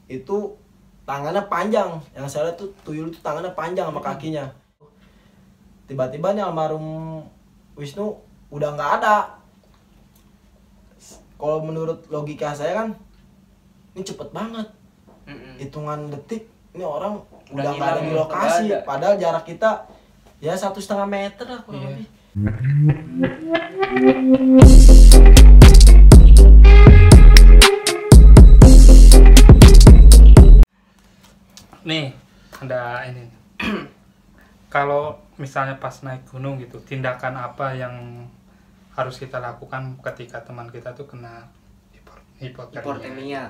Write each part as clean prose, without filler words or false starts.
itu tangannya panjang. Yang saya lihat tuh tuyul itu tangannya panjang sama kakinya. Tiba-tiba nih almarhum Wisnu udah nggak ada. Kalau menurut logika saya kan ini cepet banget, hitungan detik ini orang udah nggak ada di lokasi. Padahal jarak kita ya 1,5 meter lah kurang lebih. Nih ada ini kalau misalnya pas naik gunung gitu, tindakan apa yang harus kita lakukan ketika teman kita tuh kena hipotermia?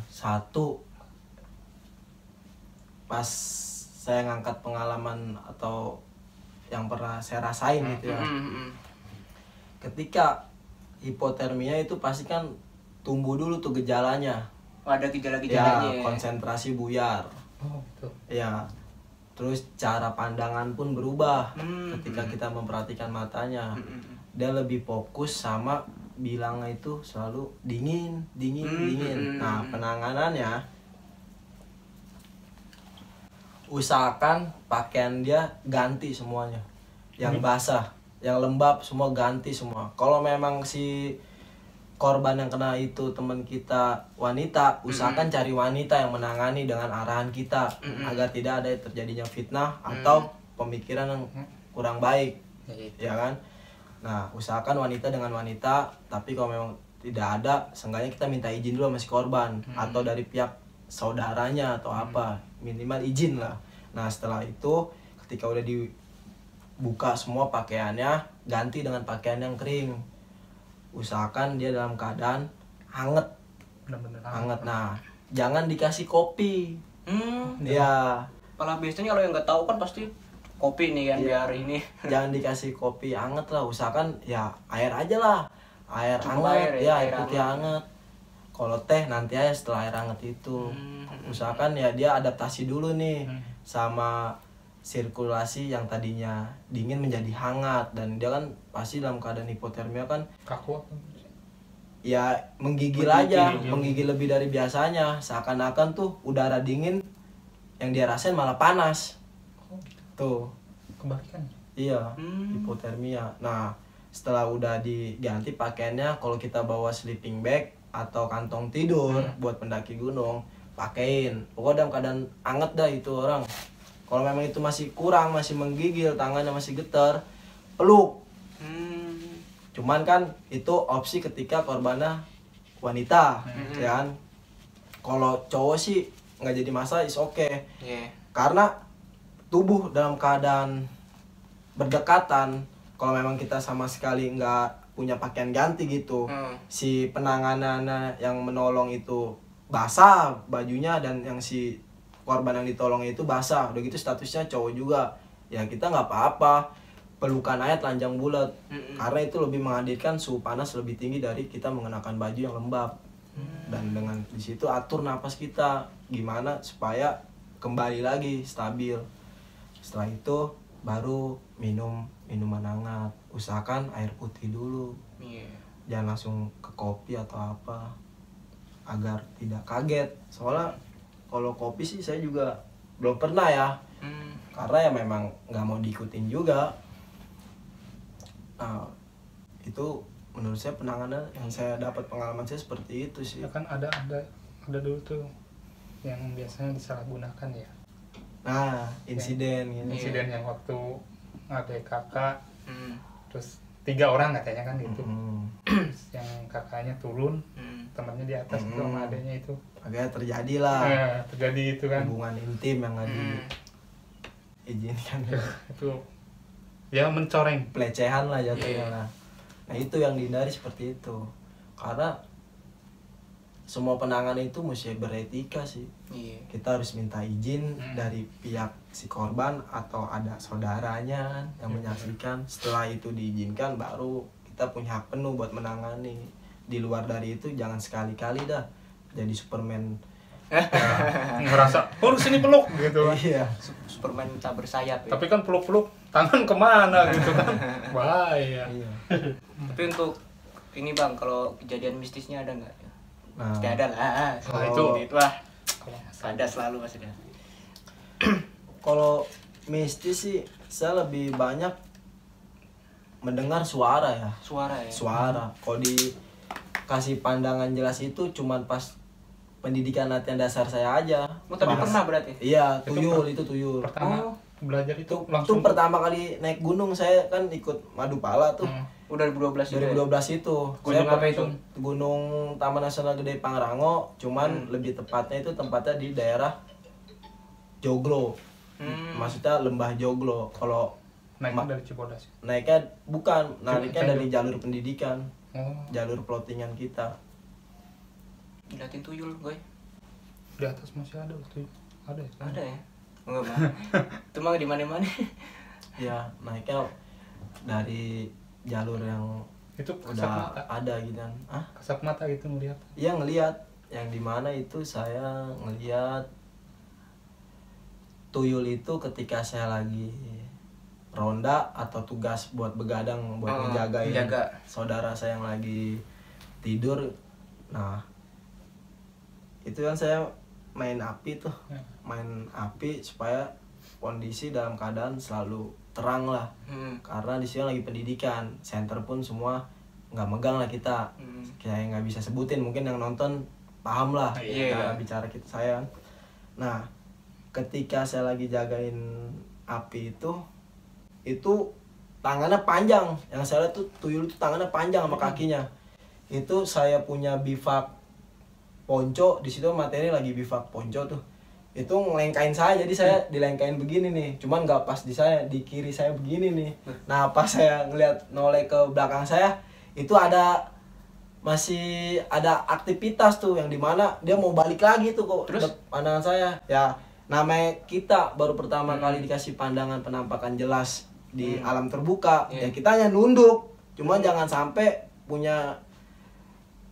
Satu, pas saya ngangkat pengalaman atau yang pernah saya rasain gitu ya, ketika hipotermia itu pasti kan tumbuh dulu tuh gejalanya. Ada gejala-gejalanya ya, konsentrasi buyar. Gitu. Ya, terus cara pandangan pun berubah ketika kita memperhatikan matanya. Dia lebih fokus sama bilangnya itu selalu dingin. Nah, penanganannya usahakan pakaian dia ganti semuanya. Yang basah, yang lembab semua ganti semua. Kalau memang si korban yang kena itu teman kita wanita, usahakan cari wanita yang menangani dengan arahan kita agar tidak ada terjadinya fitnah atau pemikiran yang kurang baik, ya kan? Nah, usahakan wanita dengan wanita, tapi kalau memang tidak ada, seenggaknya kita minta izin dulu sama si korban atau dari pihak saudaranya atau apa, minimal izin lah. Nah, setelah itu ketika udah dibuka semua pakaiannya, ganti dengan pakaian yang kering. Usahakan dia dalam keadaan hangat, Benar-benar hangat. Nah, jangan dikasih kopi. Ya, Kalau biasanya kalau yang nggak tahu kan pasti kopi nih kan, biar ini. jangan dikasih kopi hangat lah. Usahakan ya air aja lah, air Cukup hangat, air ya air air putih hangat. Kalau teh nanti aja setelah air hangat itu. Usahakan ya dia adaptasi dulu nih sama sirkulasi yang tadinya dingin menjadi hangat, dan dia kan pasti dalam keadaan hipotermia kan kaku. ya menggigil aja, menggigil lebih dari biasanya, seakan-akan tuh udara dingin yang dia rasain malah panas. Tuh, Kebalikan. iya, hipotermia. Nah, setelah udah diganti pakaiannya, kalau kita bawa sleeping bag atau kantong tidur buat pendaki gunung, pakein. Pokoknya dalam keadaan anget dah itu orang. Kalau memang itu masih kurang, masih menggigil, tangannya masih getar, peluk. Cuman kan itu opsi ketika korbannya wanita, ya kan? Kalau cowok sih nggak jadi masalah, is okay. Karena tubuh dalam keadaan berdekatan, kalau memang kita sama sekali nggak punya pakaian ganti gitu, si penanganannya yang menolong itu basah bajunya, dan yang si korban yang ditolong itu basah, udah gitu statusnya cowok juga, ya kita nggak apa-apa, pelukan aja telanjang bulat, karena itu lebih menghadirkan suhu panas lebih tinggi dari kita mengenakan baju yang lembab. Dan dengan di situ atur napas kita gimana supaya kembali lagi stabil. Setelah itu baru minum minuman hangat, usahakan air putih dulu, jangan langsung ke kopi atau apa, agar tidak kaget. Soalnya kalau kopi sih saya juga belum pernah ya, karena ya memang nggak mau diikutin juga. Nah, itu menurut saya penanganan yang saya dapat, pengalaman saya seperti itu sih. Ya kan ada dulu tuh yang biasanya disalahgunakan ya. Nah, insiden gitu. Insiden yang waktu ada kakak, terus 3 orang katanya kan gitu. Terus yang kakaknya turun, temannya di atas itu sama adanya itu. Akhirnya terjadi lah. Terjadi itu kan. Hubungan intim yang nggak diizinkan. Itu ya mencoreng. Pelecehan lah jatuhnya lah. Nah, itu yang dihindari seperti itu. Karena semua penanganan itu mesti beretika sih. Kita harus minta izin dari pihak si korban atau ada saudaranya yang menyaksikan. Setelah itu diizinkan, baru kita punya hak penuh buat menangani. Di luar dari itu jangan sekali-kali dah jadi Superman. Ngerasa sini peluk gitu kan. Iya. Superman tak bersayap ya. Tapi kan peluk-peluk tangan kemana gitu kan. Bahaya. Iya. Tapi untuk ini Bang, kalau kejadian mistisnya ada nggak? Nah, Pasti ada lah. Nah, Itu wah, kalau masalah ada selalu pasti ada. kalau mistis sih saya lebih banyak mendengar suara ya. Suara ya. Suara. Kalau dikasih pandangan jelas itu cuman pas pendidikan latihan dasar saya aja. Oh, tapi Pas- pernah berarti? Iya, Itu tuyul itu tuyul. pertama Oh. belajar itu Itu langsung pertama kali naik gunung saya kan ikut Madupala tuh. Udah 2012 juga. 2012 itu. Gunung apa itu? Gunung Taman Nasional Gede Pangrango, cuman lebih tepatnya itu tempatnya di daerah Joglo. Maksudnya Lembah Joglo. Kalau naik dari Cibodas. naiknya bukan, naiknya Cianjur. dari jalur pendidikan, Oh, jalur plottingan kita. Dilatin tuyul gue. di atas masih ada waktu itu. Ada ya? Ada ya? Enggak mah. Itu mah di mana-mana. Ya, naiknya dari jalur yang Itu kasat udah mata. ada gitu kan. Ah, Kasat mata gitu melihat. iya ngelihat yang di mana itu saya ngelihat tuyul itu ketika saya lagi ronda atau tugas buat begadang buat ngejagain menjaga. saudara saya yang lagi tidur. Nah, itu kan saya main api tuh, Ya. main api supaya kondisi dalam keadaan selalu terang lah. Karena di sini lagi pendidikan, center pun semua nggak megang lah kita. Kayak nggak bisa sebutin, mungkin yang nonton paham lah Iya. cara bicara kita saya. Nah, ketika saya lagi jagain api itu tangannya panjang. Yang saya lihat tuh tuyul itu tangannya panjang sama kakinya. Itu saya punya bivak ponco, di situ materi lagi bivak ponco tuh. Itu ngelengkain saya, jadi saya dilengkain begini nih. Cuman nggak pas di saya, di kiri saya begini nih. Nah, pas saya ngeliat noleh ke belakang saya, itu masih ada aktivitas tuh yang dimana dia mau balik lagi tuh kok. Terus? Pandangan saya ya namanya kita baru pertama kali dikasih pandangan penampakan jelas di alam terbuka, ya kita hanya nunduk. Cuman jangan sampai punya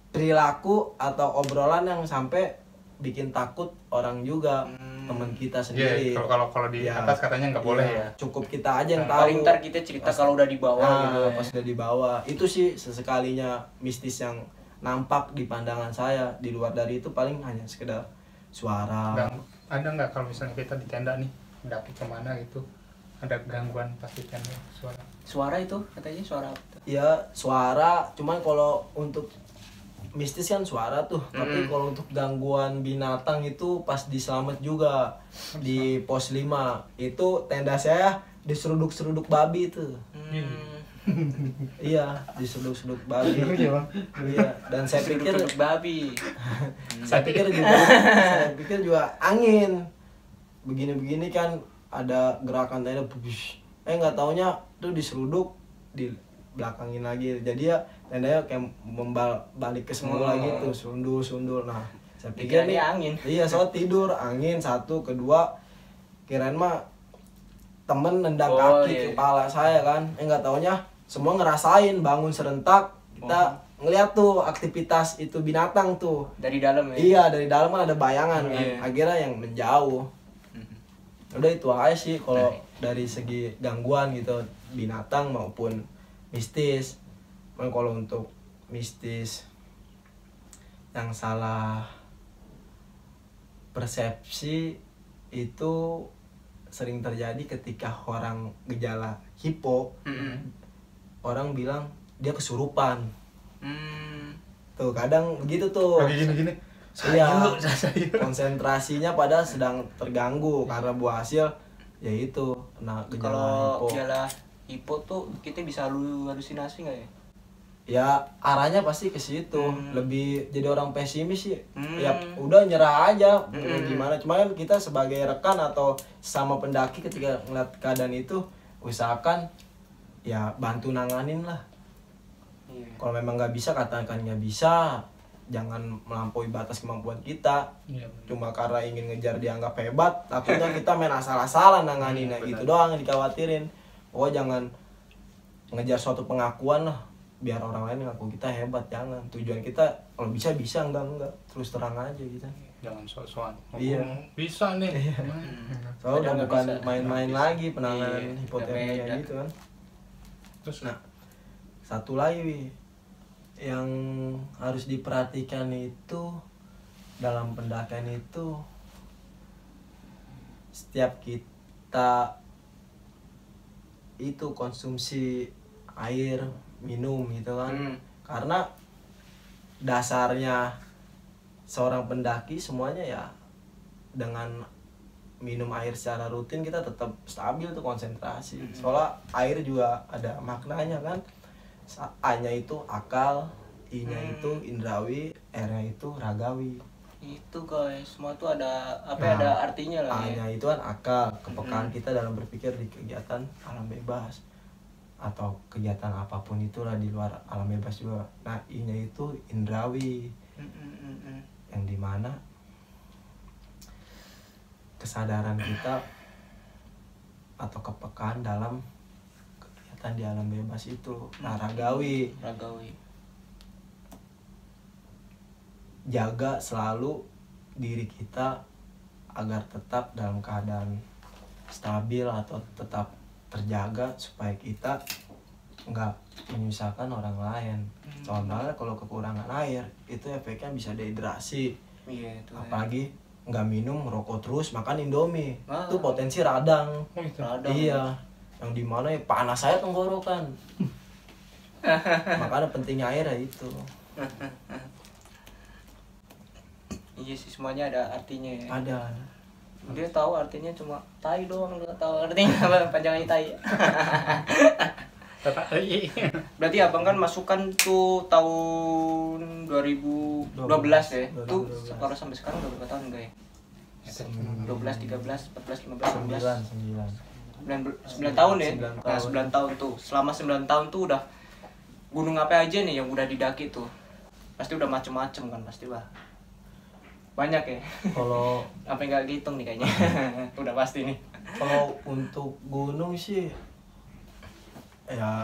perilaku atau obrolan yang sampai bikin takut orang juga, teman kita sendiri. Iya, kalau di Ya, atas katanya nggak boleh iya, ya. cukup kita aja yang tahu. Paling ntar kita cerita kalau udah di bawah gitu. Nah, pas udah di bawah itu sih sesekalinya mistis yang nampak di pandangan saya. Di luar dari itu paling hanya sekedar suara. Ada nggak kalau misalnya kita di tenda nih mendaki kemana gitu, ada gangguan pas di tenda suara? Suara itu katanya suara apa? Ya suara, cuman kalau untuk mistis kan suara tuh, tapi kalau untuk gangguan binatang itu pas di Slamet juga di pos 5 itu tenda saya diseruduk-seruduk babi tuh. Iya, diseruduk-seruduk babi. Iya, dan saya pikir Duduk babi. saya pikir juga angin. Begini-begini kan ada gerakan tenda, nggak taunya tuh diseruduk di belakangin lagi. Jadi ya tendanya kayak balik ke semula gitu, sundul. Nah, saya pikir nih angin. Iya, soal tidur angin satu, kedua kirain mah temen nendang kaki kepala saya kan. Nggak taunya semua ngerasain bangun serentak. Kita ngeliat tuh aktivitas itu binatang tuh. Dari dalam ya. Iya, dari dalam kan ada bayangan kan. Iya. Akhirnya yang menjauh. Udah itu aja sih kalau dari segi gangguan gitu, binatang maupun mistis. Cuman kalau untuk mistis yang salah persepsi itu sering terjadi ketika orang gejala hipo. Orang bilang dia kesurupan. Tuh kadang begitu tuh. Lagi gini-gini. Iya, konsentrasinya pada sedang terganggu karena buah hasil yaitu kena gejala Kalau hipo. gejala hipo tuh kita bisa halusinasi nggak ya? Ya arahnya pasti ke situ, lebih jadi orang pesimis sih. Ya Hmm. udah nyerah aja, mau gimana. Cuma kan kita sebagai rekan atau sama pendaki ketika ngeliat keadaan itu usahakan ya bantu nanganin lah. Iya. Kalau memang nggak bisa katakan nggak bisa, jangan melampaui batas kemampuan kita. Iya. Cuma karena ingin ngejar dianggap hebat, takutnya kita main asal-asalan nanganin gitu doang yang dikhawatirin. Oh jangan ngejar suatu pengakuan lah, biar orang lain ngaku kita hebat. Jangan, tujuan kita kalau bisa enggak terus terang aja gitu. Jangan sok-sokan. Iya. Bisa nih. Soalnya udah nggak bukan bisa. main-main lagi penanganan Iya, hipotermia udah beda. gitu kan. Terus Nah, satu lagi Wi. yang harus diperhatikan itu dalam pendakian itu setiap kita itu konsumsi air minum gitu kan. Karena dasarnya seorang pendaki semuanya ya dengan minum air secara rutin kita tetap stabil tuh konsentrasi. Soalnya air juga ada maknanya kan. A-nya itu akal, I-nya itu indrawi, R-nya itu ragawi. Itu guys, semua tuh ada apa ya, ada artinya lah ya. A-nya itu kan akal, kepekaan kita dalam berpikir di kegiatan alam bebas atau kegiatan apapun itulah di luar alam bebas juga. Nah, I-nya itu indrawi, yang dimana kesadaran kita atau kepekaan dalam kegiatan di alam bebas itu. Nah, ragawi jaga selalu diri kita agar tetap dalam keadaan stabil atau tetap terjaga supaya kita nggak menyusahkan orang lain. Soalnya kalau kekurangan air itu efeknya bisa dehidrasi. Iya itu. Apalagi nggak minum, ngerokok terus, makan Indomie, itu potensi radang. Radang. Iya, yang dimana ya panas saya tenggorokan. Makanya pentingnya air ya itu. Iya sih, semuanya ada artinya ya. Ada. Dia tahu artinya cuma tai doang, nggak tahu artinya apa panjangannya tai. Berarti abang kan masukan tuh tahun 2012 ya. 2012. Tuh kalau sampai sekarang udah berapa tahun enggak ya? 12, 13, 14, 15, 16. 9 tahun ya. 9 Nah, 9 tahun tuh. Selama 9 tahun tuh udah gunung apa aja nih yang udah didaki tuh? Pasti udah macem-macem kan pasti, Bah. Banyak ya. Kalau apa enggak dihitung nih kayaknya. Udah pasti nih. kalau untuk gunung sih ya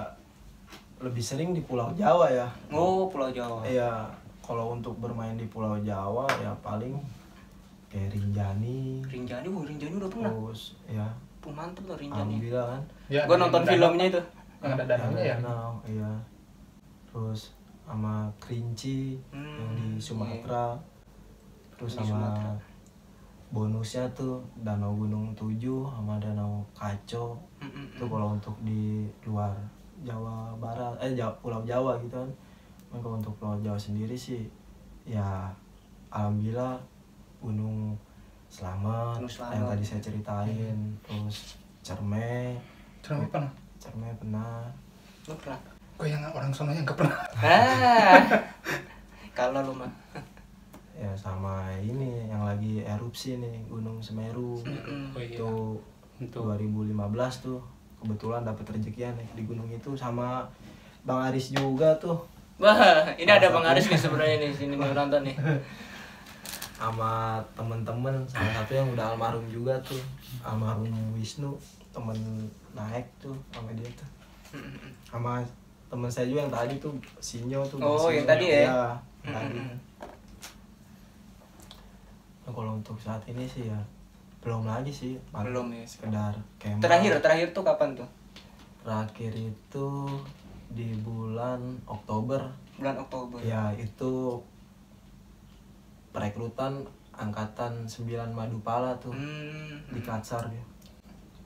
lebih sering di Pulau Jawa ya. Oh, Pulau Jawa. Iya, kalau untuk bermain di Pulau Jawa ya paling kayak Rinjani. Rinjani udah pernah. Terus ya Mantep tuh Rinjani. alhamdulillah kan. Ya, Gua nonton filmnya itu. Yang ada danaunya ya. Danau, iya. Terus sama Kerinci yang di Sumatera. Terus Di sama Sumatera. bonusnya tuh Danau Gunung 7 sama Danau Kaco. Itu kalau untuk di luar Jawa Barat, Pulau Jawa gitu kan. Nah, kalau untuk Pulau Jawa sendiri sih ya alhamdulillah Gunung Slamet, Gunung Slamet. yang tadi saya ceritain. Terus Cerme pernah. pernah. Lu pernah? Gue yang orang sononya nggak pernah. Kalau lu mah. Ya sama ini yang lagi erupsi nih Gunung Semeru. Oh iya. Itu 2015 tuh kebetulan dapat rezekian nih di gunung itu sama Bang Aris juga tuh. Wah, ini ada Bang Aris nih sebenarnya nih sini mau nonton nih. Sama temen-temen, salah satu yang udah almarhum juga tuh, almarhum Wisnu, temen naik tuh sama dia tuh. Sama temen saya juga yang tadi tuh Sinyo tuh. Oh, Sinyo. yang tadi ya? Iya, tadi. Nah, kalau untuk saat ini sih ya belum lagi sih, Belum ya. sekedar kemah. Terakhir tuh kapan tuh? Terakhir itu di bulan Oktober. Bulan Oktober. Ya itu perekrutan angkatan 9 Madupala tuh di Katsar ya.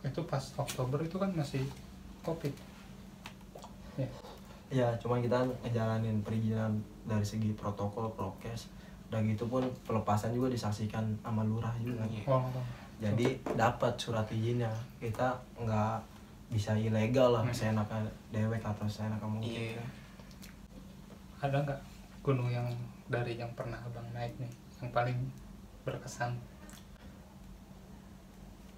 Itu pas Oktober itu kan masih Covid. Ya. Ya cuma kita ngejalanin perizinan dari segi protokol prokes. Udah gitu pun pelepasan juga disaksikan sama lurah juga. Oh. Jadi dapat surat izinnya. Kita nggak bisa ilegal lah, seenaknya dewek atau seenaknya mungkin. Iya. Ada nggak gunung yang dari yang pernah abang naik nih yang paling berkesan?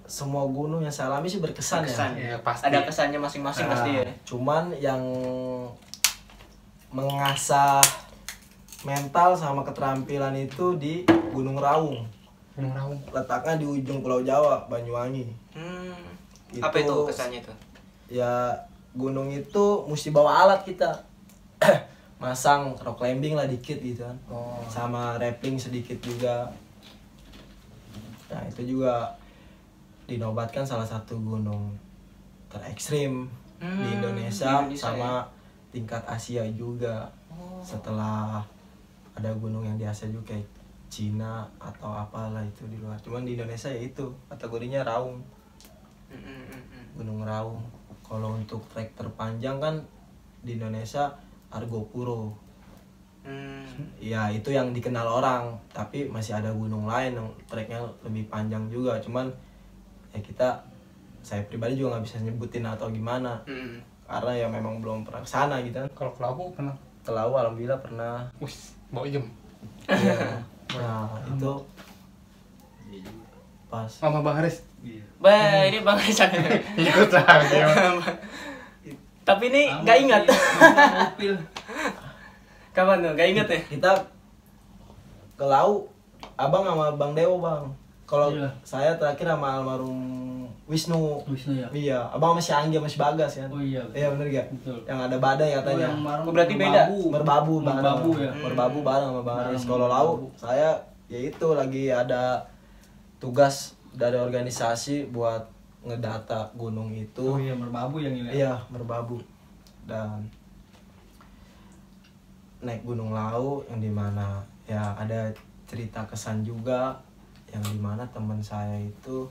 Semua gunung yang saya alami sih berkesan ya. Ya, pasti. Ada kesannya masing-masing pasti ya. Cuman yang mengasah mental sama keterampilan itu di Gunung Raung. Gunung Raung. Letaknya di ujung Pulau Jawa, Banyuwangi. Apa itu kesannya tuh? Ya gunung itu mesti bawa alat kita. Masang rock climbing lah dikit gitu kan. Sama rappelling sedikit juga. Nah, itu juga dinobatkan salah satu gunung terekstrim di Indonesia sama tingkat Asia juga. Setelah ada gunung yang di Asia juga kayak Cina atau apalah itu di luar. Cuman di Indonesia ya itu kategorinya Raung. Gunung Raung. Kalau untuk trek terpanjang kan di Indonesia Argopuro. Ya itu yang dikenal orang, tapi masih ada gunung lain yang treknya lebih panjang juga. Cuman ya saya pribadi juga nggak bisa nyebutin atau gimana, karena ya memang belum pernah kesana gitu kan. Kalau ke Lawu pernah? Ke Lawu alhamdulillah pernah. Wih, bawa jam. Iya. Nah itu pas. Mama Bang Haris. Bah, ini Bang Haris Ikut lah. Tapi ini nggak ingat. Kapan tuh? Nggak ingat ya? Kita ke Lawu, abang sama Bang Dewo bang. Kalau Iya. saya terakhir sama almarhum Wisnu. Wisnu ya. Iya, abang masih Anggi masih Bagas kan. Oh iya. Iya bener gak? Betul. Yang ada badai katanya. yang bareng Berarti beda. Merbabu bareng. Merbabu ya. Merbabu bareng sama Bang Bareng Aris. Kalau Merbabu. Lawu saya ya itu lagi ada tugas dari organisasi buat ngedata gunung itu. Oh iya, Merbabu yang ini. Iya, Merbabu. Dan naik Gunung Lawu yang dimana ya ada cerita kesan juga, yang dimana teman saya itu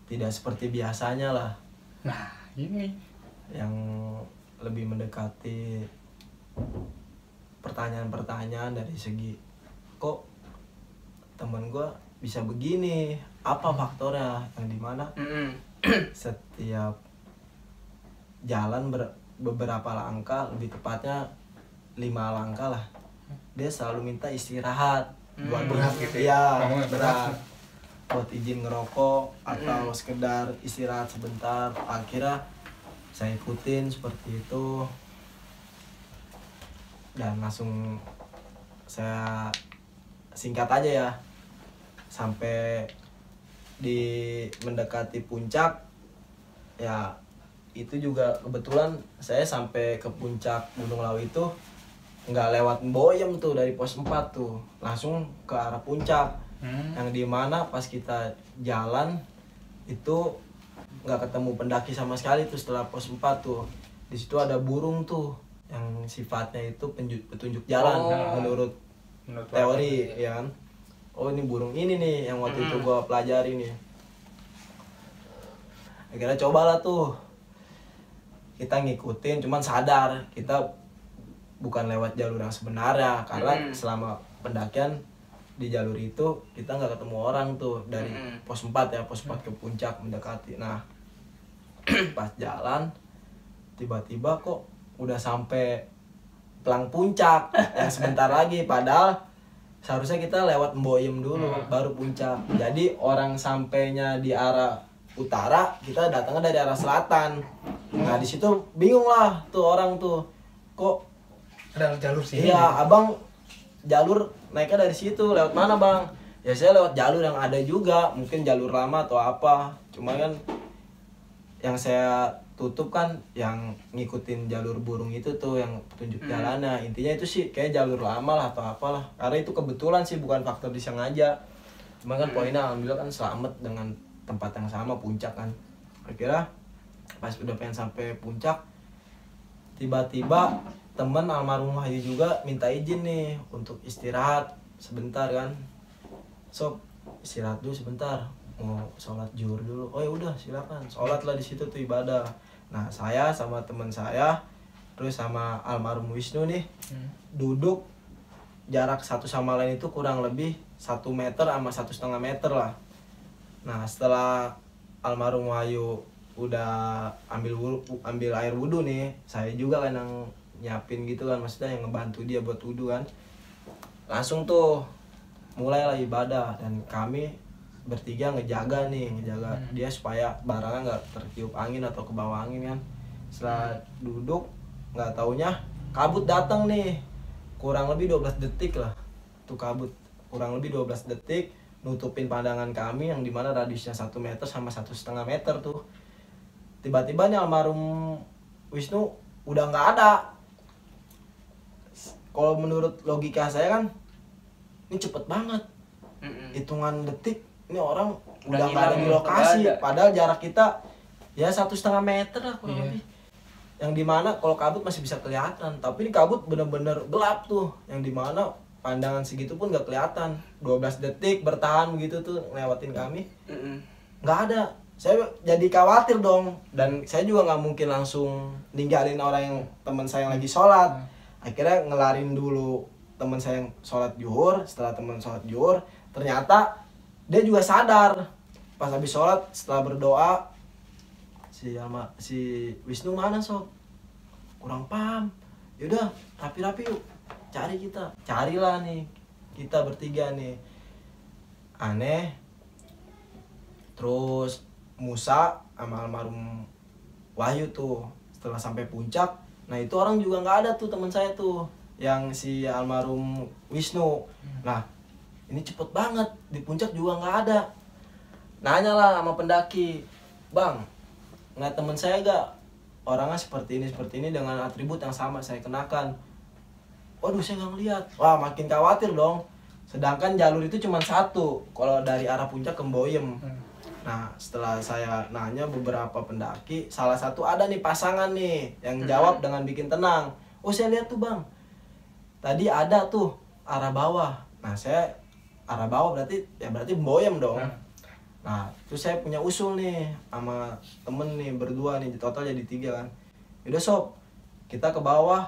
tidak seperti biasanya lah, Nah, ini yang lebih mendekati pertanyaan-pertanyaan dari segi kok temen gue bisa begini, apa faktornya, yang dimana setiap jalan beberapa langkah, lebih tepatnya 5 langkah lah, dia selalu minta istirahat buat berat gitu ya, ya? Ngomongnya berat. berat buat izin ngerokok atau sekedar istirahat sebentar. Akhirnya saya ikutin seperti itu dan langsung saya singkat aja ya, sampai di mendekati puncak ya. Itu juga kebetulan saya sampai ke puncak Gunung Lawu itu nggak lewat Boyem tuh, dari pos 4 tuh langsung ke arah puncak. Yang dimana pas kita jalan itu nggak ketemu pendaki sama sekali tuh setelah pos 4 tuh. Di situ ada burung tuh yang sifatnya itu petunjuk jalan menurut teori ya kan. Oh ini burung ini nih yang waktu itu gua pelajari nih. Akhirnya cobalah tuh kita ngikutin, cuman sadar kita bukan lewat jalur yang sebenarnya, karena selama pendakian di jalur itu kita nggak ketemu orang tuh dari pos 4 ya, pos 4 ke puncak mendekati. Nah pas jalan tiba-tiba kok udah sampai pelang puncak yang sebentar lagi, padahal seharusnya kita lewat Mboyem dulu baru puncak. Jadi orang sampainya di arah utara, kita datangnya dari arah selatan. Nah di situ bingung lah tuh orang tuh, kok ada jalur sini. iya abang jalur naiknya dari situ, lewat mana bang? Ya saya lewat jalur yang ada juga, mungkin jalur lama atau apa. Cuma kan yang saya tutup kan yang ngikutin jalur burung itu tuh, yang petunjuk jalannya. Intinya itu sih kayak jalur lama lah atau apalah, karena itu kebetulan sih, bukan faktor disengaja. Cuma kan poinnya alhamdulillah kan selamat dengan tempat yang sama, puncak kan. Akhirnya pas udah pengen sampai puncak, tiba-tiba temen almarhum Wahyu juga minta izin nih untuk istirahat sebentar kan. Sob, istirahat dulu sebentar, mau sholat zuhur dulu. Oh ya udah silakan, sholat lah di situ tuh ibadah. Nah saya sama teman saya terus sama almarhum Wisnu nih duduk jarak satu sama lain itu kurang lebih 1 meter sama 1,5 meter lah. Nah setelah almarhum Wahyu udah ambil air wudhu nih, saya juga kan yang nyiapin gitu kan, maksudnya yang ngebantu dia buat wudhu kan. Langsung tuh mulailah ibadah, dan kami bertiga ngejaga dia supaya barangnya nggak tertiup angin atau ke bawah angin kan. Setelah duduk, nggak taunya kabut datang nih, kurang lebih 12 detik lah tuh kabut, kurang lebih 12 detik nutupin pandangan kami yang dimana radiusnya 1 meter sama 1,5 meter tuh. Tiba-tiba nih almarhum Wisnu udah nggak ada. Kalau menurut logika saya kan ini cepet banget, hitungan detik ini orang udah nggak ada di lokasi, padahal jarak kita ya 1,5 meter lah kurang lebih. yang dimana kalau kabut masih bisa kelihatan, tapi ini kabut bener-bener gelap tuh, yang dimana pandangan segitu pun gak kelihatan. 12 detik bertahan begitu tuh ngelewatin kami, nggak ada. Saya jadi khawatir dong, dan saya juga nggak mungkin langsung ninggalin orang yang teman saya yang lagi sholat. Akhirnya ngelarin dulu teman saya yang sholat zuhur. Setelah teman sholat zuhur, ternyata dia juga sadar pas habis sholat. Setelah berdoa, si Wisnu mana sob, kurang paham, yaudah rapi-rapi yuk, carilah nih kita bertiga nih, aneh. Terus Musa sama almarhum Wahyu tuh setelah sampai puncak, nah itu orang juga nggak ada tuh, teman saya tuh yang si almarhum Wisnu. Nah ini cepet banget, di puncak juga nggak ada. Nanya lah sama pendaki, bang ngeliat teman saya gak, orangnya seperti ini dengan atribut yang sama saya kenakan. Waduh saya nggak ngeliat. Wah makin khawatir dong, sedangkan jalur itu cuma satu kalau dari arah puncak ke Mboyem. Nah setelah saya nanya beberapa pendaki, salah satu ada nih pasangan nih yang jawab dengan bikin tenang. Oh saya lihat tuh bang, tadi ada tuh arah bawah. Nah saya arah bawah berarti Mboyem dong. Nah itu saya punya usul nih sama temen nih berdua nih, total jadi 3 kan. Yaudah sob, kita ke bawah,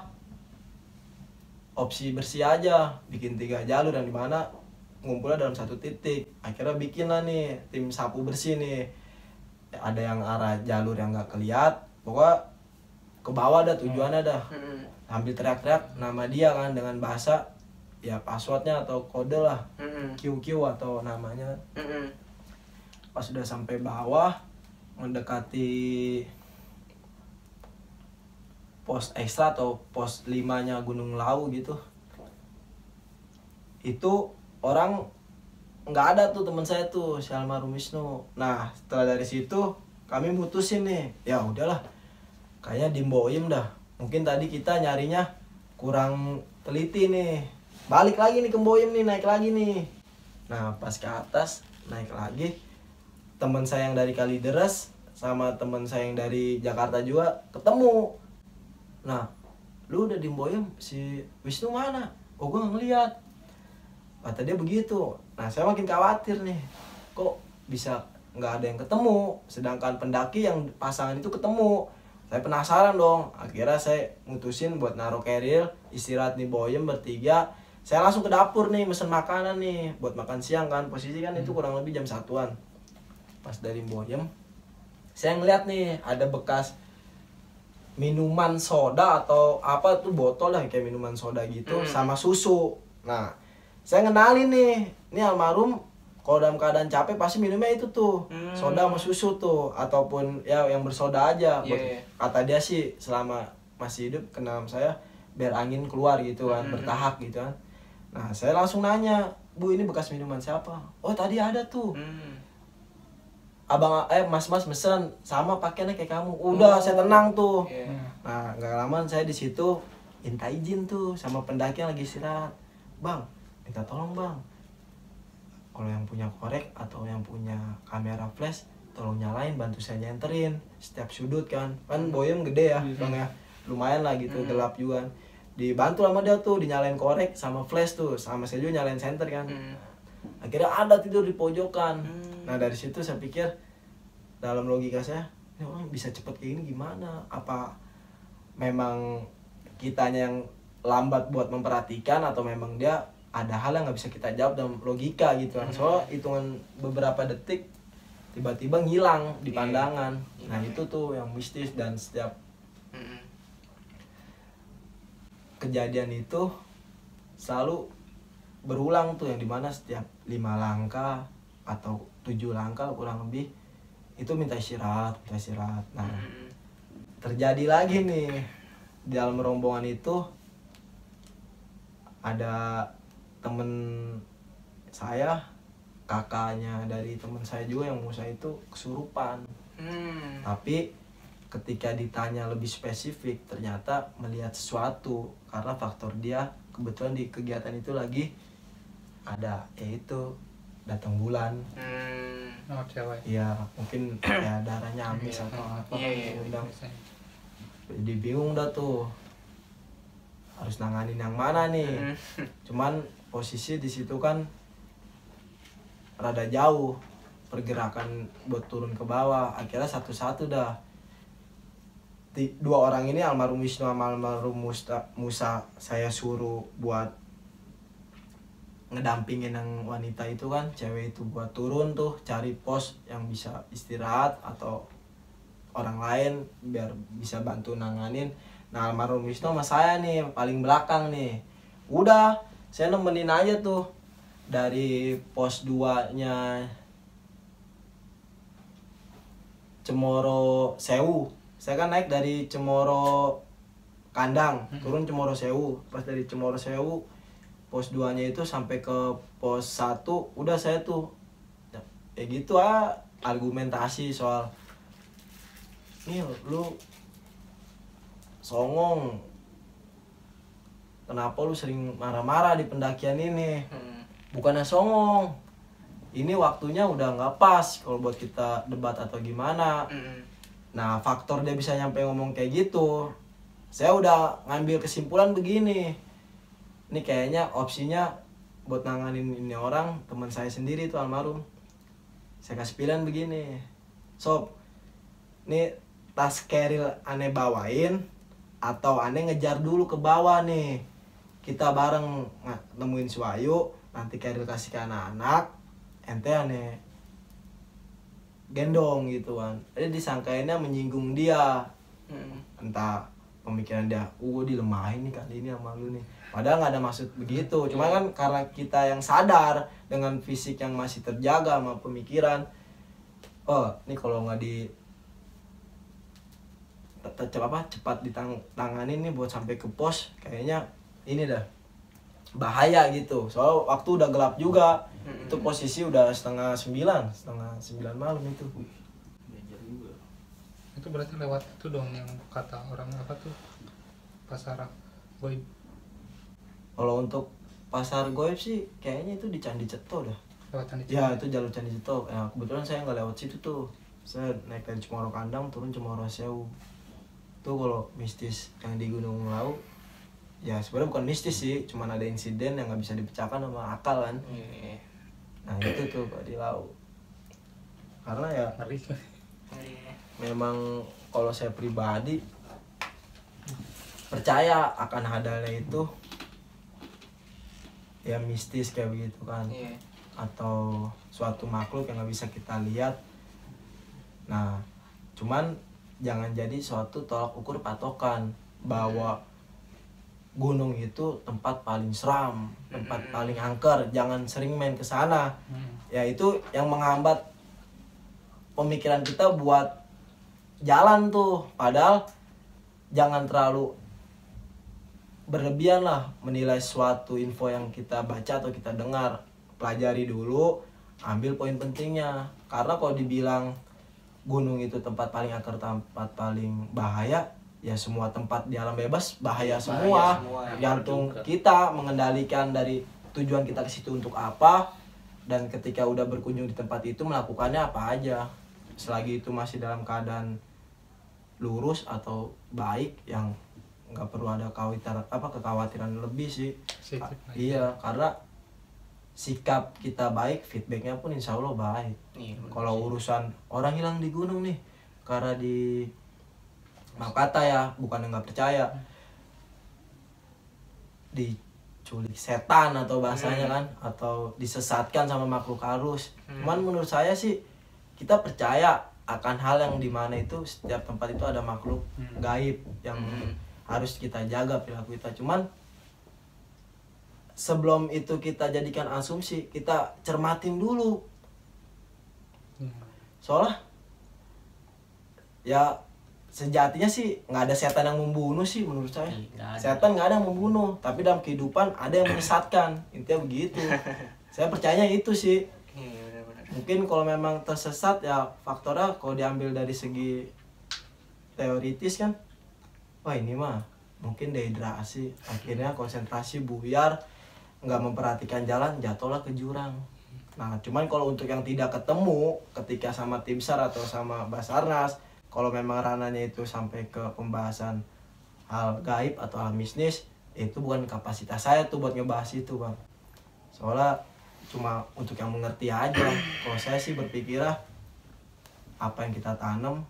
opsi bersih aja, bikin 3 jalur yang dimana ngumpulnya dalam satu titik. Akhirnya bikin lah nih tim sapu bersih nih, ada yang arah jalur yang nggak keliat, pokoknya ke bawah dah tujuannya dah. Sambil teriak-teriak nama dia kan dengan bahasa ya passwordnya atau kode lah, QQ atau namanya. Pas sudah sampai bawah, mendekati pos ekstra atau pos 5-nya Gunung Lawu gitu, itu orang nggak ada tuh teman saya tuh si almarhum Wisnu. Nah setelah dari situ kami mutusin nih, ya udahlah kayaknya di Mboyem dah, mungkin tadi kita nyarinya kurang teliti nih, balik lagi nih ke Mboyem nih, naik lagi nih. Nah pas ke atas naik lagi, teman saya yang dari Kalideres sama teman saya yang dari Jakarta juga ketemu. Nah lu udah di Mboyem, si Wisnu mana? Oh gue nggak ngeliat, kata dia begitu. Nah saya makin khawatir nih, kok bisa nggak ada yang ketemu, sedangkan pendaki yang pasangan itu ketemu. Saya penasaran dong. Akhirnya saya mutusin buat naruh keril, istirahat di Mboyem bertiga. Saya langsung ke dapur nih, mesen makanan nih buat makan siang kan. Posisi kan itu kurang lebih jam 1-an. Pas dari Mboyem, saya ngeliat nih ada bekas minuman soda atau apa tuh, botol lah kayak minuman soda gitu, sama susu. Nah saya ngenalin nih, ini almarhum kalau dalam keadaan capek pasti minumnya itu tuh, soda sama susu tuh, ataupun ya yang bersoda aja. Kata dia sih selama masih hidup kenal saya biar angin keluar gitu kan, bertahap gitu kan. Nah saya langsung nanya, bu ini bekas minuman siapa? Oh tadi ada tuh, abang mas mesen sama pakaiannya kayak kamu. Udah saya tenang tuh. Nah nggak lama saya di situ minta izin tuh sama pendaki yang lagi istirahat, bang minta tolong bang, kalau yang punya korek atau yang punya kamera flash tolong nyalain, bantu saya nyenterin setiap sudut kan Mboyem gede ya bang ya, lumayan lah gitu, gelap juga. Dibantu sama dia tuh, dinyalain korek sama flash tuh, sama saya juga nyalain senter kan. Akhirnya ada tidur di pojokan. Nah dari situ saya pikir, dalam logika saya, ini orang bisa cepet kayak gini gimana? Apa memang kitanya yang lambat buat memperhatikan, atau memang dia ada hal yang nggak bisa kita jawab dalam logika gitu kan. Soalnya hitungan beberapa detik tiba-tiba ngilang di pandangan. Nah itu tuh yang mistis, dan setiap kejadian itu selalu berulang tuh, yang dimana setiap 5 langkah atau 7 langkah kurang lebih itu minta istirahat. Nah terjadi lagi nih di dalam rombongan itu, ada temen saya, kakaknya dari temen saya juga yang Musa itu kesurupan. Tapi ketika ditanya lebih spesifik, ternyata melihat sesuatu, karena faktor dia kebetulan di kegiatan itu lagi ada, yaitu datang bulan. Oh cewek. Iya mungkin ya darahnya amis atau apa. jadi bingung dah tuh harus nanganin yang mana nih. Cuman posisi di situ kan rada jauh pergerakan buat turun ke bawah, akhirnya satu-satu dah. Dua orang ini almarhum Wisnu sama almarhum Musa saya suruh buat ngedampingin yang wanita itu kan, cewek itu buat turun tuh cari pos yang bisa istirahat atau orang lain biar bisa bantu nanganin. Nah almarhum Wisnu sama saya nih paling belakang nih, udah saya nemenin aja tuh dari pos 2 nya Cemoro Sewu. Saya kan naik dari Cemoro Kandang turun Cemoro Sewu, pas dari Cemoro Sewu pos 2 nya itu sampai ke pos 1 udah saya tuh ya gitu argumentasi soal nih lu songong, kenapa lu sering marah-marah di pendakian ini. Bukannya songong, ini waktunya udah nggak pas kalau buat kita debat atau gimana. Nah faktor dia bisa nyampe ngomong kayak gitu, saya udah ngambil kesimpulan begini, ini kayaknya opsinya buat nanganin ini orang teman saya sendiri tuh almarhum. Saya kasih pilihan begini, sob, nih tas keril aneh bawain atau aneh ngejar dulu ke bawah nih, kita bareng nemuin si Wayu, nanti keril kasih ke anak-anak, ente aneh gendong gitu kan. Jadi disangkainnya menyinggung dia, entah pemikiran dia, dilemahin nih kali ini sama lu nih, padahal nggak ada maksud begitu. Cuma kan karena kita yang sadar dengan fisik yang masih terjaga sama pemikiran, oh ini kalau nggak di cepat ditanganin nih buat sampai ke pos, kayaknya ini dah bahaya gitu. Soal waktu udah gelap juga, itu posisi udah setengah 9 malam itu. Itu berarti lewat itu dong yang kata orang apa tuh, pasar goib. Kalau untuk pasar goib sih kayaknya itu di Candi Ceto dah. Lewat Candi Ceto. Ya itu jalur Candi Ceto. Ya, kebetulan saya nggak lewat situ tuh. Saya naik dari Cemoro Kandang turun Cemoro Sewu. Itu kalau mistis yang di Gunung Lau, ya sebenarnya bukan mistis sih, cuman ada insiden yang nggak bisa dipecahkan sama akal kan. Nah itu tuh kalau di Lau. Karena ya memang kalau saya pribadi percaya akan adanya itu ya mistis kayak begitu kan, atau suatu makhluk yang nggak bisa kita lihat. Nah cuman jangan jadi suatu tolak ukur patokan bahwa gunung itu tempat paling seram, tempat paling angker, jangan sering main ke sana. Ya itu yang menghambat pemikiran kita buat jalan tuh. Padahal jangan terlalu berlebihan lah menilai suatu info yang kita baca atau kita dengar. Pelajari dulu, ambil poin pentingnya. Karena kalau dibilang gunung itu tempat paling angker, tempat paling bahaya, ya semua tempat di alam bebas bahaya semua. Gantung kita mengendalikan dari tujuan kita ke situ untuk apa, dan ketika udah berkunjung di tempat itu melakukannya apa aja. Selagi itu masih dalam keadaan lurus atau baik, yang nggak perlu ada kekhawatiran lebih sih. Iya, karena sikap kita baik, feedbacknya pun insya Allah baik. Kalau urusan orang hilang di gunung nih, karena di maaf kata ya, bukan nggak percaya, diculik setan atau bahasanya kan, atau disesatkan sama makhluk halus. Cuman menurut saya sih kita percaya akan hal yang dimana itu setiap tempat itu ada makhluk gaib yang harus kita jaga perilaku kita. Cuman sebelum itu kita jadikan asumsi, kita cermatin dulu. Soalnya ya sejatinya sih nggak ada setan yang membunuh sih menurut saya. Setan nggak ada yang membunuh, tapi dalam kehidupan ada yang menyesatkan. Intinya begitu. Saya percayanya itu sih. Mungkin kalau memang tersesat ya faktornya kalau diambil dari segi teoritis kan, wah ini mah mungkin dehidrasi, akhirnya konsentrasi buyar, nggak memperhatikan jalan, jatuhlah ke jurang. Nah cuman kalau untuk yang tidak ketemu ketika sama tim SAR atau sama Basarnas, kalau memang ranahnya itu sampai ke pembahasan hal gaib atau hal mistis, itu bukan kapasitas saya tuh buat ngebahas itu bang. Soalnya cuma untuk yang mengerti aja. Kalau saya sih berpikir apa yang kita tanam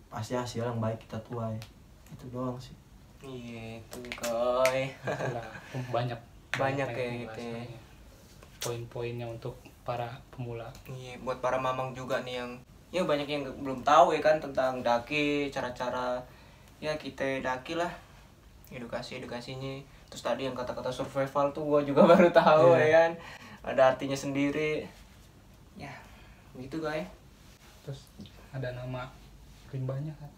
pasti hasil yang baik kita tuai, itu doang sih. Iya itu coy. Itulah, banyak Banyak ya yang gitu dibahas, ya. poin-poinnya untuk para pemula. Iya, buat para mamang juga nih yang ya banyak yang belum tahu ya kan tentang daki, cara-cara ya kita daki lah, edukasinya. Terus tadi yang kata-kata survival tuh gua juga baru tahu Iya. ya kan, ada artinya sendiri. Ya, gitu guys. Terus ada nama rimbanya kan?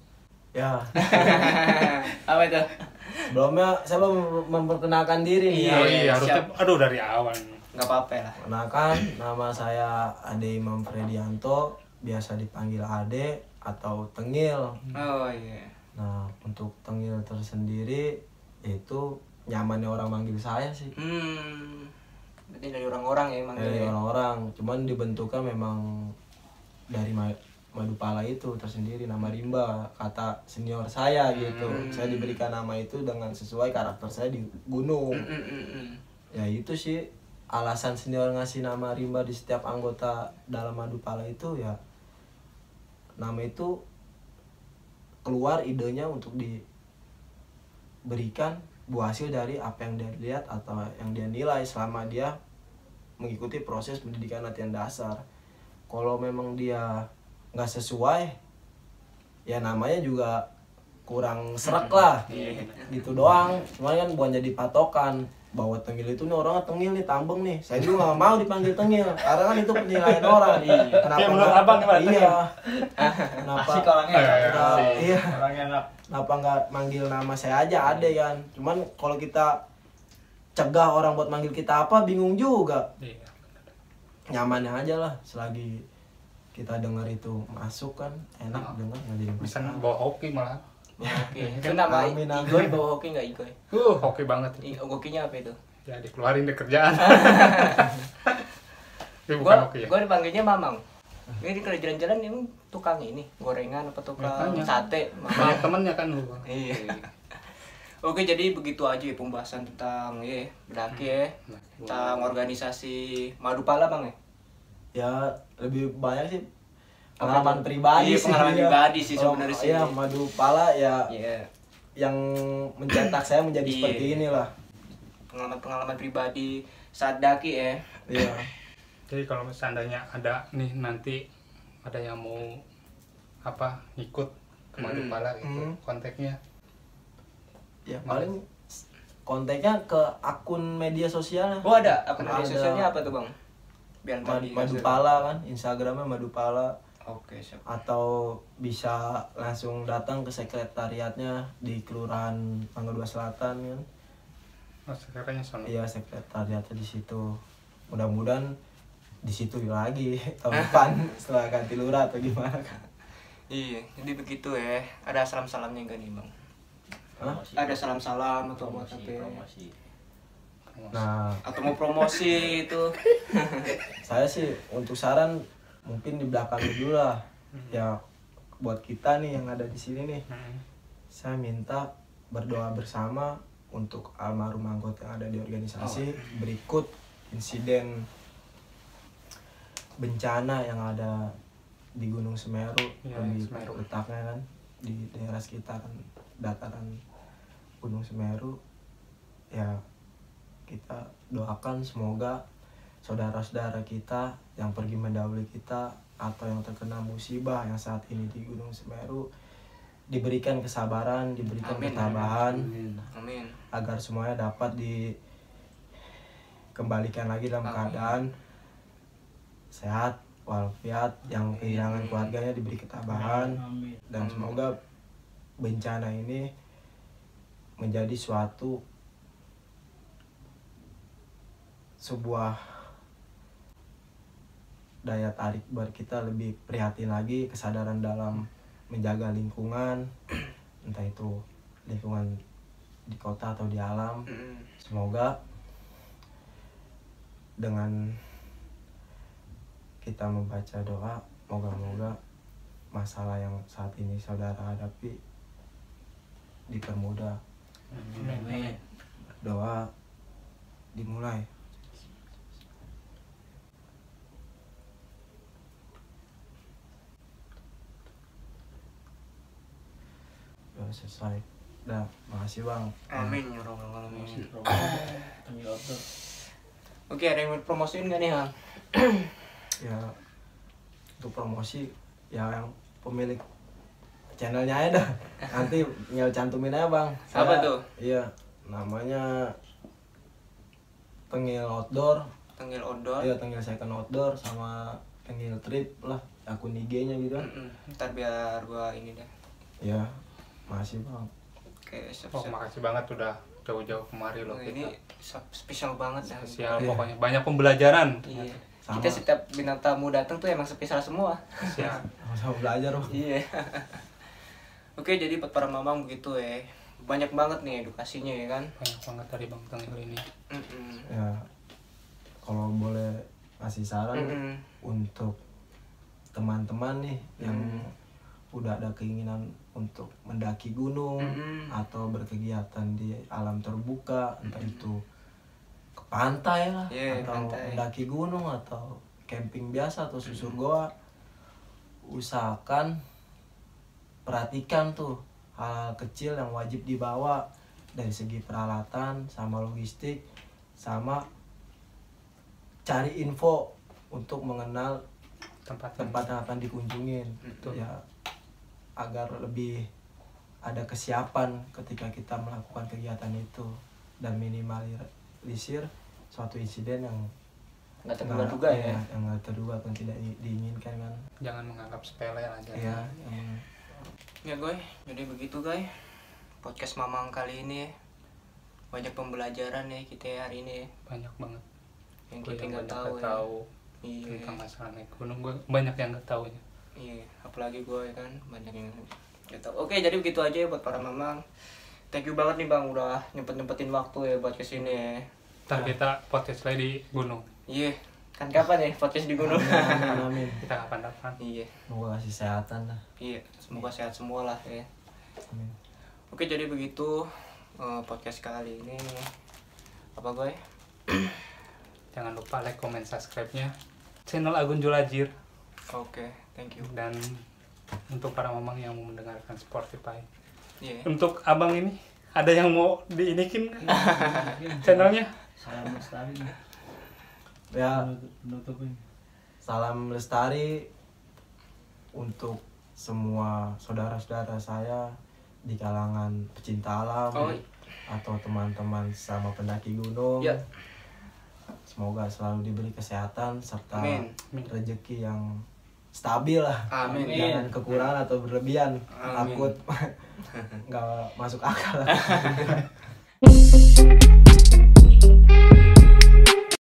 Ya, Apa itu? sebelumnya saya mau memperkenalkan diri nih. Iya, Oh iya, harusnya siap. aduh dari awal. Nggak apa-apa lah. Perkenalkan, nama saya Ade Imam Fredianto, biasa dipanggil Ade atau Tengil. Oh iya. Nah, untuk Tengil tersendiri itu nyamannya orang manggil saya sih. Berarti dari orang-orang ya emang Dari ya. orang-orang, cuman dibentuknya memang dari Madupala itu tersendiri, nama rimba, kata senior saya gitu. Saya diberikan nama itu dengan sesuai karakter saya di gunung. Ya itu sih alasan senior ngasih nama rimba di setiap anggota dalam Madupala itu, ya nama itu keluar idenya untuk diberikan buah hasil dari apa yang dia lihat atau yang dia nilai selama dia mengikuti proses pendidikan latihan dasar. Kalau memang dia nggak sesuai, ya namanya juga kurang serak lah. Iya. Gitu doang. Cuman kan bukan jadi patokan bahwa Tengil itu nih orangnya Tengil nih, tambeng nih. Saya juga nggak mau dipanggil Tengil karena kan itu penilaian orang. Kenapa Ya, menurut nggak- abang gimana, Tengil? Iya. Kenapa? Asik orangnya. Iya. Orangnya enak. Kenapa nggak manggil nama saya aja, ada kan. Cuman kalau kita cegah orang buat manggil kita apa, bingung juga. Iya. Nyamannya aja lah, selagi kita dengar itu masuk kan enak dengar, nggak jadi Bisa masalah. bawa hoki malah. Oke. Itu nama Amin, amin. Igoy bawa hoki nggak Igoy? Hoki banget. Hokinya apa itu? Ya dikeluarin dari kerjaan. Itu bukan Gua hoki ya. gua dipanggilnya Mamang. Ini kalau jalan-jalan emang tukang ini gorengan apa tukang Makanya. sate? Banyak Mamang. temennya kan lu. Iya. Oke, jadi begitu aja ya pembahasan tentang ya mendaki ya, tentang organisasi Madupala Bang ya. Ya lebih banyak sih pengalaman pribadi Iya, sih. pengalaman Iya. pribadi sih Kalau- sebenarnya sih. Iya, Madupala ya Iya. yang mencetak saya menjadi Iya. seperti inilah. Pengalaman pribadi saat daki ya. Iya. Jadi kalau seandainya ada nih nanti ada yang mau apa ikut ke Madupala gitu, kontaknya Ya paling kontaknya ke akun media sosialnya. Oh ada akun media Ada. sosialnya apa tuh Bang? Biar ntar di- Madupala kan, Instagramnya Madupala. Oke, siap. Atau bisa langsung datang ke sekretariatnya di Kelurahan Mangga 2 Selatan kan. oh, sekretariatnya sono. Iya, sekretariatnya di situ. Mudah-mudahan di situ lagi tahun depan setelah ganti lurah atau gimana kan. Iya, jadi begitu ya. Ada salam-salamnya enggak nih Bang? Hah? Ada salam-salam atau apa ya? Nah, Atau mau promosi itu? saya sih untuk saran mungkin di belakang dulu lah. Ya buat kita nih yang ada di sini nih, saya minta berdoa bersama untuk almarhum anggota yang ada di organisasi berikut insiden bencana yang ada di Gunung Semeru, Iya, lebih Semeru. letaknya kan di daerah sekitaran dataran Gunung Semeru. Ya kita doakan semoga saudara-saudara kita yang pergi mendahului kita atau yang terkena musibah yang saat ini di Gunung Semeru diberikan kesabaran, diberikan Amin. ketabahan, Amin. agar semuanya dapat dikembalikan lagi dalam Amin. keadaan sehat walafiat, yang kehilangan keluarganya diberi ketabahan, dan semoga bencana ini menjadi sebuah daya tarik buat kita lebih prihatin lagi, kesadaran dalam menjaga lingkungan, entah itu lingkungan di kota atau di alam. Semoga dengan kita membaca doa, moga-moga masalah yang saat ini saudara hadapi dipermudah. Amin. Doa dimulai. Udah selesai. Udah, makasih Bang. Amin ya robbal alamin. Oke, ada yang mau promosiin nggak nih, Bang? Ya, untuk promosi ya yang pemilik channelnya aja dah. Nanti tinggal cantumin aja Bang. Apa tuh? Iya, namanya Tengil Outdoor. Tengil Outdoor. Iya, Tengil Second Outdoor sama Tengil Trip lah, akun IG-nya gitu kan. Ntar biar gua ini deh. Iya, makasih Bang. Oke, siap. Oh, makasih banget udah jauh-jauh kemari loh Ini kita. spesial banget ya. Spesial pokoknya, banyak pembelajaran. Iya. Sama. Kita setiap bintang tamu datang tuh emang spesial semua. Siap. Sama belajar Bang. Iya. Oke, jadi buat para mamang begitu ya. Banyak banget nih edukasinya ya kan. Banyak banget dari Bang Tengil ini. Ya, kalau boleh kasih saran untuk teman-teman nih yang udah ada keinginan untuk mendaki gunung atau berkegiatan di alam terbuka, entah itu ke pantai lah, Yeah, atau pantai. mendaki gunung atau camping biasa atau susur goa, usahakan perhatikan tuh hal kecil yang wajib dibawa dari segi peralatan sama logistik, sama cari info untuk mengenal Tempat tempat yang akan dikunjungin. Betul. Ya, agar lebih ada kesiapan ketika kita melakukan kegiatan itu dan minimalisir suatu insiden yang Nggak terduga-duga ya. yang nggak terduga dan tidak diinginkan kan. jangan menganggap sepele lah jangan. Iya, Ya gue, jadi begitu guys. Podcast Mamang kali ini banyak pembelajaran ya kita ya hari ini ya. Banyak banget. Yang Gue kita yang nggak banyak tahu nggak ya. tahu Iya. tentang masalah naik gunung, gue banyak yang nggak tahu ya. Iya, apalagi gue ya kan banyak yang nggak tahu. Oke, jadi begitu aja ya buat para mamang. Thank you banget nih Bang udah nyempetin waktu ya buat kesini ya. Ntar kita podcast lagi di gunung. Iya, kan kapan ya podcast di gunung? amin. Kita kapan-kapan. Iya, Semoga kasih kesehatan lah. iya, semoga sehat semua lah ya. Amin. Oke, jadi begitu podcast kali ini. Apa gue? Jangan lupa like, comment, subscribe-nya channel Agun Julajir. Oke, thank you. Dan untuk para mamang yang mau mendengarkan Spotify, Iya. untuk abang ini ada yang mau diinikin channelnya? Salam lestari Ya, penutupnya. salam lestari untuk semua saudara-saudara saya di kalangan pecinta alam Oh. atau teman-teman sama pendaki gunung. Ya. Semoga selalu diberi kesehatan serta Amin. rezeki yang stabil lah. Amin. Jangan kekurangan atau berlebihan. Amin. Takut nggak masuk akal.